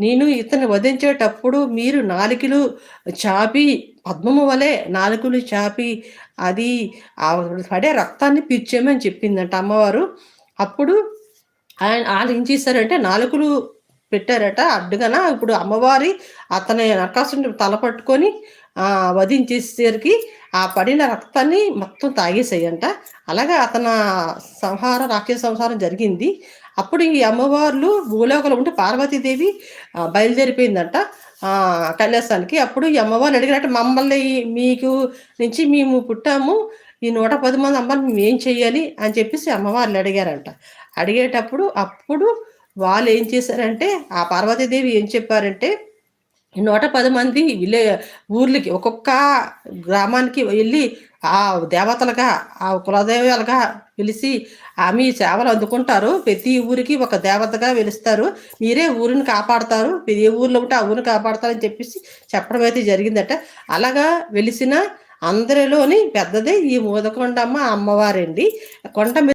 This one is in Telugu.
నేను ఇతన్ని వధించేటప్పుడు మీరు నాలుకలు చాపి పద్మము వలె నాలుకలు చాపి అది పడే రక్తాన్ని పీల్చేయమని చెప్పిందంట అమ్మవారు. అప్పుడు ఆళ్ళు ఏం చేశారంటే నాలుకలు పెట్టారట అడ్డుగన. ఇప్పుడు అమ్మవారి అతని నరకాసురుడిని తల పట్టుకొని వధించేసరికి ఆ పడిన రక్తాన్ని మొత్తం తాగేసాయంట. అలాగా రాక్షస సంహారం జరిగింది. అప్పుడు ఈ అమ్మవార్లు భూలోకంలో ఉంటే పార్వతీదేవి బయలుదేరిపోయిందంట కైలాసానికి. అప్పుడు ఈ అమ్మవారిని అడిగినట్టు మమ్మల్ని మీకు నుంచి మేము పుట్టాము, ఈ 110 మంది అమ్మని మేమేం చెయ్యాలి అని చెప్పేసి అమ్మవార్లు అడిగారంట. అప్పుడు వాళ్ళు ఏం చేశారంటే ఆ పార్వతీదేవి ఏం చెప్పారంటే 110 మంది ఊర్లకి ఒక్కొక్క గ్రామానికి వెళ్ళి ఆ దేవతలుగా ఆ కులదేవతలుగా పిలిచి మీ సేవలు అందుకుంటారు. ప్రతి ఊరికి ఒక దేవతగా వెలుస్తారు. మీరే ఊరిని కాపాడతారు. ఏ ఊర్లో ఉంటే ఆ ఊరిని కాపాడతారని చెప్పేసి చెప్పడం అయితే జరిగిందట. అలాగా వెలిసిన అందరిలోని పెద్దదే ఈ మోదకొండమ్మ అమ్మవారండి. కొండ